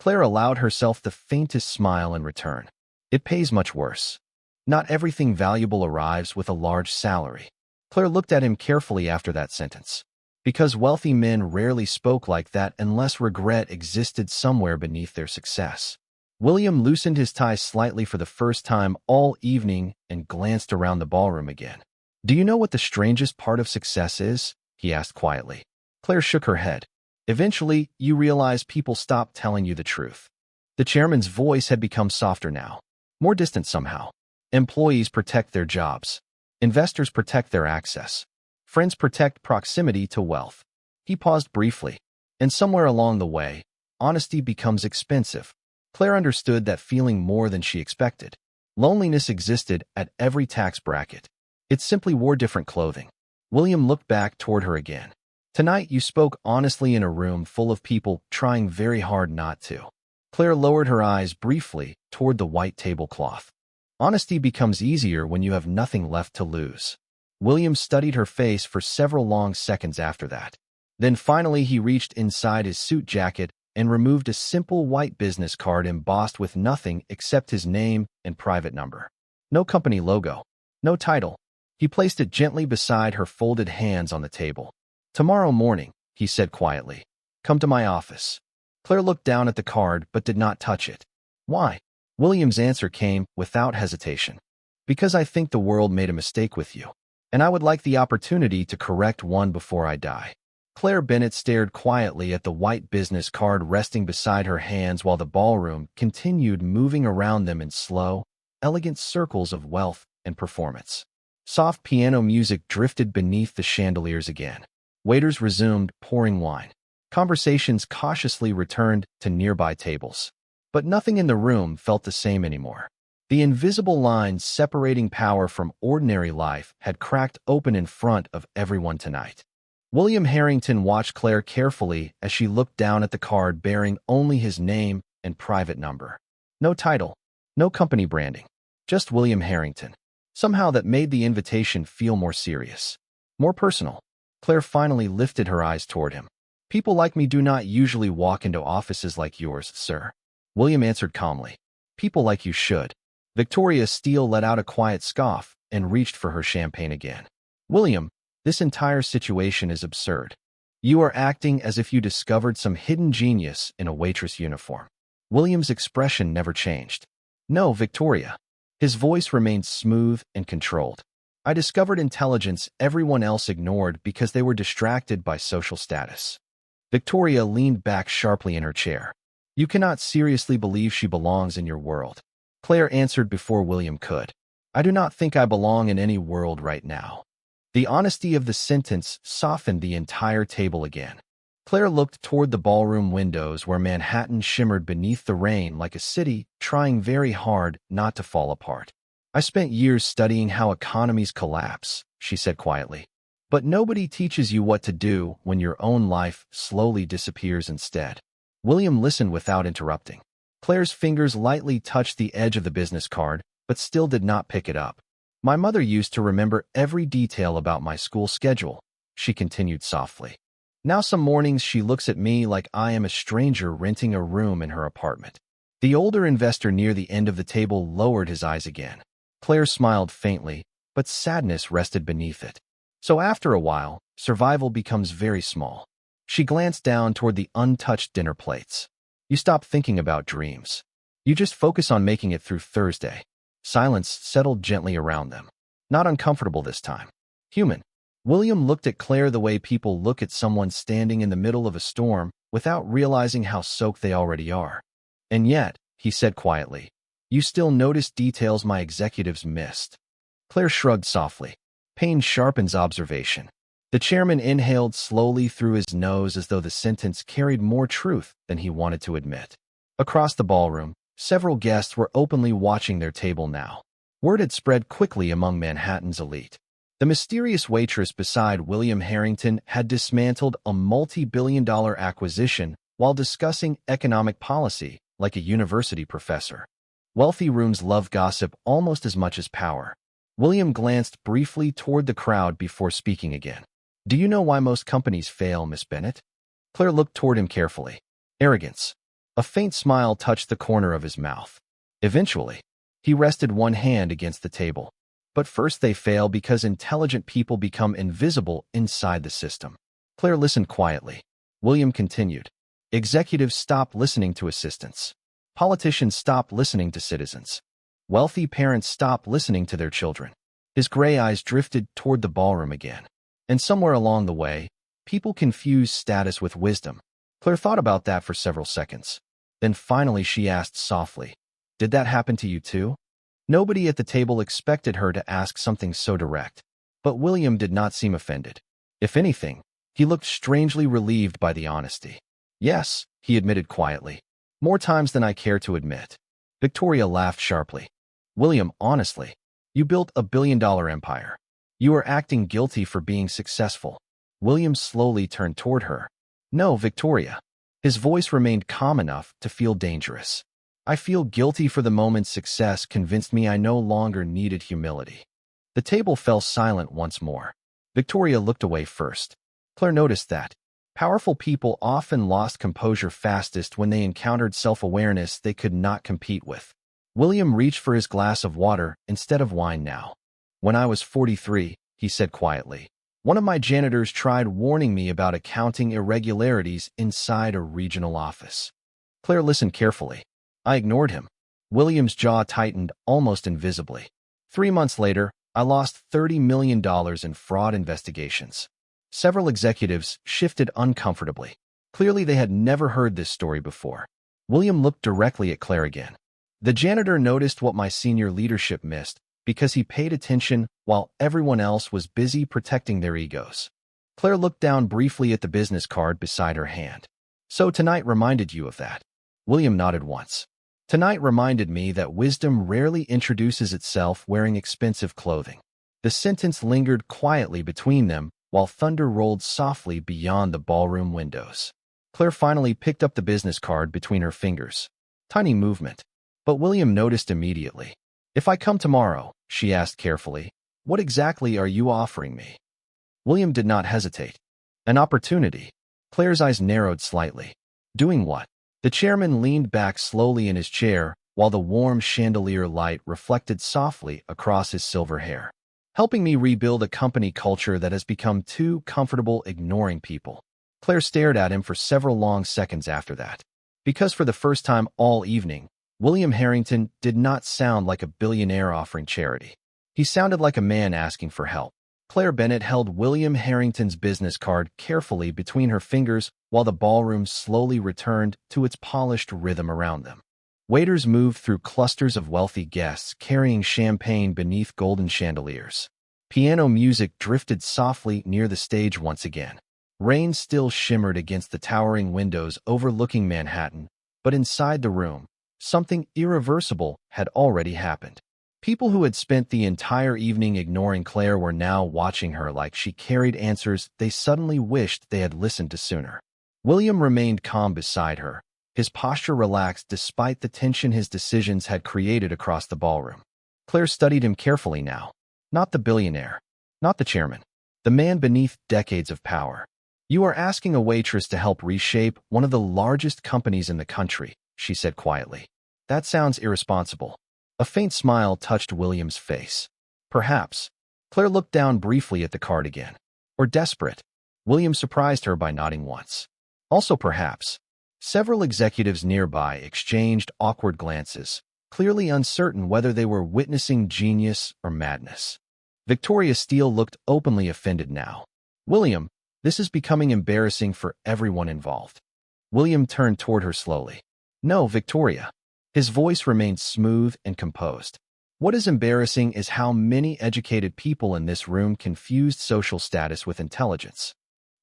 Claire allowed herself the faintest smile in return. "It pays much worse. Not everything valuable arrives with a large salary." Claire looked at him carefully after that sentence. Because wealthy men rarely spoke like that unless regret existed somewhere beneath their success. William loosened his tie slightly for the first time all evening and glanced around the ballroom again. "Do you know what the strangest part of success is?" he asked quietly. Claire shook her head. "Eventually, you realize people stop telling you the truth." The chairman's voice had become softer now, more distant somehow. "Employees protect their jobs. Investors protect their access. Friends protect proximity to wealth." He paused briefly. "And somewhere along the way, honesty becomes expensive." Claire understood that feeling more than she expected. Loneliness existed at every tax bracket. It simply wore different clothing. William looked back toward her again. "Tonight you spoke honestly in a room full of people trying very hard not to." Claire lowered her eyes briefly toward the white tablecloth. "Honesty becomes easier when you have nothing left to lose." William studied her face for several long seconds after that. Then finally he reached inside his suit jacket and removed a simple white business card embossed with nothing except his name and private number. No company logo, no title. He placed it gently beside her folded hands on the table. "Tomorrow morning," he said quietly, "come to my office." Claire looked down at the card but did not touch it. "Why?" William's answer came without hesitation. "Because I think the world made a mistake with you, and I would like the opportunity to correct one before I die." Claire Bennet stared quietly at the white business card resting beside her hands while the ballroom continued moving around them in slow, elegant circles of wealth and performance. Soft piano music drifted beneath the chandeliers again. Waiters resumed pouring wine. Conversations cautiously returned to nearby tables. But nothing in the room felt the same anymore. The invisible lines separating power from ordinary life had cracked open in front of everyone tonight. William Harrington watched Claire carefully as she looked down at the card bearing only his name and private number. No title, no company branding, just William Harrington. Somehow that made the invitation feel more serious, more personal. Claire finally lifted her eyes toward him. "People like me do not usually walk into offices like yours, sir." William answered calmly. "People like you should." Victoria Steele let out a quiet scoff and reached for her champagne again. "William, this entire situation is absurd. You are acting as if you discovered some hidden genius in a waitress uniform." William's expression never changed. "No, Victoria." His voice remained smooth and controlled. "I discovered intelligence everyone else ignored because they were distracted by social status." Victoria leaned back sharply in her chair. "You cannot seriously believe she belongs in your world." Claire answered before William could. "I do not think I belong in any world right now." The honesty of the sentence softened the entire table again. Claire looked toward the ballroom windows where Manhattan shimmered beneath the rain like a city trying very hard not to fall apart. "I spent years studying how economies collapse," she said quietly. "But nobody teaches you what to do when your own life slowly disappears instead." William listened without interrupting. Claire's fingers lightly touched the edge of the business card, but still did not pick it up. "My mother used to remember every detail about my school schedule," she continued softly. "Now some mornings she looks at me like I am a stranger renting a room in her apartment." The older investor near the end of the table lowered his eyes again. Claire smiled faintly, but sadness rested beneath it. "So after a while, survival becomes very small." She glanced down toward the untouched dinner plates. "You stop thinking about dreams. You just focus on making it through Thursday." Silence settled gently around them. Not uncomfortable this time. Human. William looked at Claire the way people look at someone standing in the middle of a storm without realizing how soaked they already are. And yet, he said quietly, you still notice details my executives missed. Claire shrugged softly. Pain sharpens observation. The chairman inhaled slowly through his nose as though the sentence carried more truth than he wanted to admit. Across the ballroom, several guests were openly watching their table now. Word had spread quickly among Manhattan's elite. The mysterious waitress beside William Harrington had dismantled a multi-billion-dollar acquisition while discussing economic policy like a university professor. Wealthy rooms love gossip almost as much as power. William glanced briefly toward the crowd before speaking again. Do you know why most companies fail, Miss Bennett? Claire looked toward him carefully. Arrogance. A faint smile touched the corner of his mouth. Eventually, he rested one hand against the table. But first they fail because intelligent people become invisible inside the system. Claire listened quietly. William continued. Executives stop listening to assistants. Politicians stop listening to citizens. Wealthy parents stop listening to their children. His gray eyes drifted toward the ballroom again. And somewhere along the way, people confuse status with wisdom. Claire thought about that for several seconds. Then finally she asked softly, did that happen to you too? Nobody at the table expected her to ask something so direct. But William did not seem offended. If anything, he looked strangely relieved by the honesty. Yes, he admitted quietly. More times than I care to admit. Victoria laughed sharply. William, honestly, you built a billion-dollar empire. You are acting guilty for being successful. William slowly turned toward her. No, Victoria. His voice remained calm enough to feel dangerous. I feel guilty for the moment's success convinced me I no longer needed humility. The table fell silent once more. Victoria looked away first. Claire noticed that powerful people often lost composure fastest when they encountered self-awareness they could not compete with. William reached for his glass of water instead of wine now. When I was 43, he said quietly, one of my janitors tried warning me about accounting irregularities inside a regional office. Claire listened carefully. I ignored him. William's jaw tightened almost invisibly. 3 months later, I lost $30 million in fraud investigations. Several executives shifted uncomfortably. Clearly they had never heard this story before. William looked directly at Claire again. The janitor noticed what my senior leadership missed because he paid attention while everyone else was busy protecting their egos. Claire looked down briefly at the business card beside her hand. So tonight reminded you of that? William nodded once. Tonight reminded me that wisdom rarely introduces itself wearing expensive clothing. The sentence lingered quietly between them while thunder rolled softly beyond the ballroom windows. Claire finally picked up the business card between her fingers. Tiny movement. But William noticed immediately. If I come tomorrow, she asked carefully, what exactly are you offering me? William did not hesitate. An opportunity. Claire's eyes narrowed slightly. Doing what? The chairman leaned back slowly in his chair while the warm chandelier light reflected softly across his silver hair. Helping me rebuild a company culture that has become too comfortable ignoring people. Claire stared at him for several long seconds after that. Because for the first time all evening, William Harrington did not sound like a billionaire offering charity. He sounded like a man asking for help. Claire Bennett held William Harrington's business card carefully between her fingers while the ballroom slowly returned to its polished rhythm around them. Waiters moved through clusters of wealthy guests carrying champagne beneath golden chandeliers. Piano music drifted softly near the stage once again. Rain still shimmered against the towering windows overlooking Manhattan, but inside the room, something irreversible had already happened. People who had spent the entire evening ignoring Claire were now watching her like she carried answers they suddenly wished they had listened to sooner. William remained calm beside her, his posture relaxed despite the tension his decisions had created across the ballroom. Claire studied him carefully now. Not the billionaire. Not the chairman. The man beneath decades of power. You are asking a waitress to help reshape one of the largest companies in the country, she said quietly. That sounds irresponsible. A faint smile touched William's face. Perhaps. Claire looked down briefly at the card again. Or desperate. William surprised her by nodding once. Also perhaps. Several executives nearby exchanged awkward glances, clearly uncertain whether they were witnessing genius or madness. Victoria Steele looked openly offended now. William, this is becoming embarrassing for everyone involved. William turned toward her slowly. No, Victoria. His voice remained smooth and composed. What is embarrassing is how many educated people in this room confused social status with intelligence.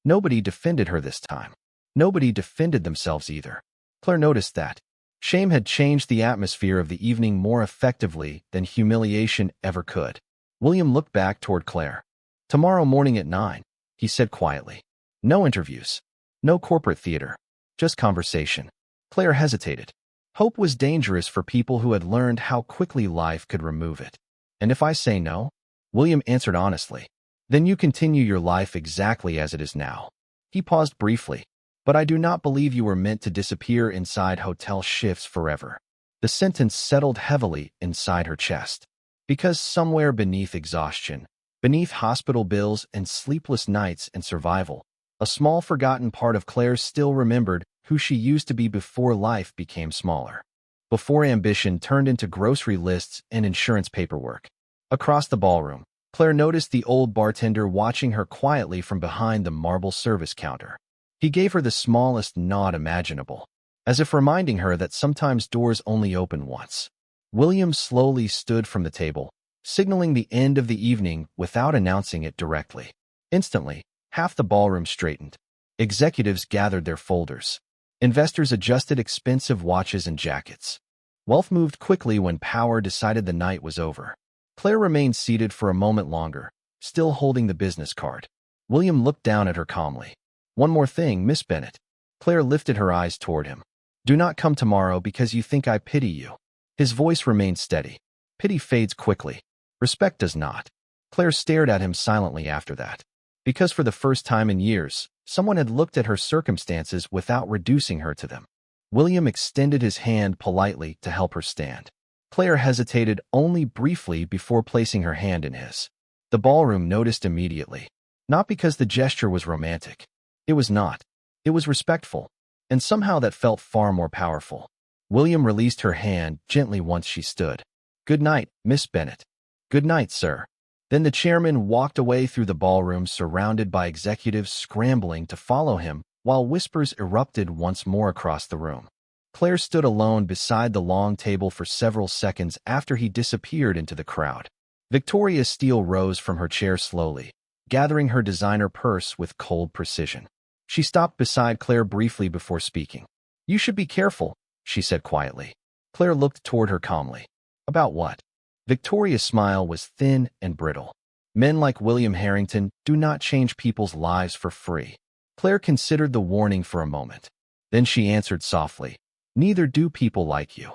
Nobody defended her this time. Nobody defended themselves either. Claire noticed that. Shame had changed the atmosphere of the evening more effectively than humiliation ever could. William looked back toward Claire. Tomorrow morning at 9, he said quietly. No interviews. No corporate theater. Just conversation. Claire hesitated. Hope was dangerous for people who had learned how quickly life could remove it. And if I say no? William answered honestly. Then you continue your life exactly as it is now. He paused briefly. But I do not believe you were meant to disappear inside hotel shifts forever. The sentence settled heavily inside her chest. Because somewhere beneath exhaustion, beneath hospital bills and sleepless nights and survival, a small forgotten part of Claire still remembered who she used to be before life became smaller. Before ambition turned into grocery lists and insurance paperwork. Across the ballroom, Claire noticed the old bartender watching her quietly from behind the marble service counter. He gave her the smallest nod imaginable, as if reminding her that sometimes doors only open once. William slowly stood from the table, signaling the end of the evening without announcing it directly. Instantly, half the ballroom straightened. Executives gathered their folders. Investors adjusted expensive watches and jackets. Wealth moved quickly when power decided the night was over. Claire remained seated for a moment longer, still holding the business card. William looked down at her calmly. One more thing, Miss Bennet. Claire lifted her eyes toward him. Do not come tomorrow because you think I pity you. His voice remained steady. Pity fades quickly. Respect does not. Claire stared at him silently after that. Because for the first time in years, someone had looked at her circumstances without reducing her to them. William extended his hand politely to help her stand. Claire hesitated only briefly before placing her hand in his. The ballroom noticed immediately. Not because the gesture was romantic. It was not. It was respectful. And somehow that felt far more powerful. William released her hand gently once she stood. Good night, Miss Bennet. Good night, sir. Then the chairman walked away through the ballroom surrounded by executives scrambling to follow him while whispers erupted once more across the room. Claire stood alone beside the long table for several seconds after he disappeared into the crowd. Victoria Steele rose from her chair slowly, gathering her designer purse with cold precision. She stopped beside Claire briefly before speaking. You should be careful, she said quietly. Claire looked toward her calmly. About what? Victoria's smile was thin and brittle. Men like William Harrington do not change people's lives for free. Claire considered the warning for a moment. Then she answered softly, neither do people like you.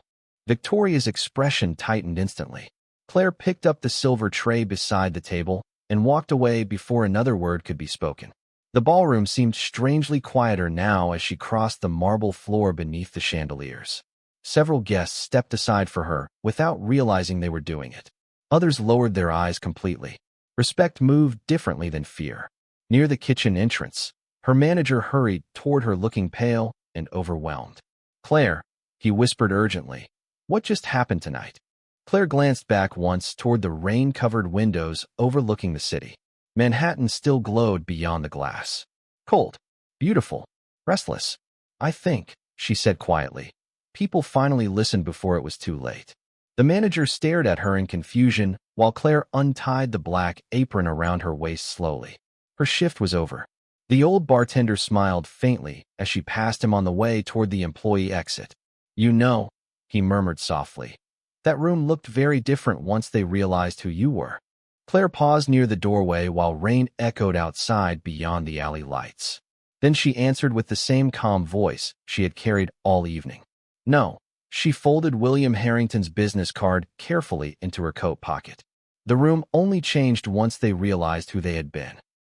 Victoria's expression tightened instantly. Claire picked up the silver tray beside the table and walked away before another word could be spoken. The ballroom seemed strangely quieter now as she crossed the marble floor beneath the chandeliers. Several guests stepped aside for her without realizing they were doing it. Others lowered their eyes completely. Respect moved differently than fear. Near the kitchen entrance, her manager hurried toward her looking pale and overwhelmed. Claire, he whispered urgently, what just happened tonight? Claire glanced back once toward the rain-covered windows overlooking the city. Manhattan still glowed beyond the glass. Cold, beautiful, restless. I think, she said quietly. People finally listened before it was too late. The manager stared at her in confusion while Claire untied the black apron around her waist slowly. Her shift was over. The old bartender smiled faintly as she passed him on the way toward the employee exit. You know, he murmured softly. That room looked very different once they realized who you were. Claire paused near the doorway while rain echoed outside beyond the alley lights. Then she answered with the same calm voice she had carried all evening. No. She folded William Harrington's business card carefully into her coat pocket. The room only changed once they realized who they had been.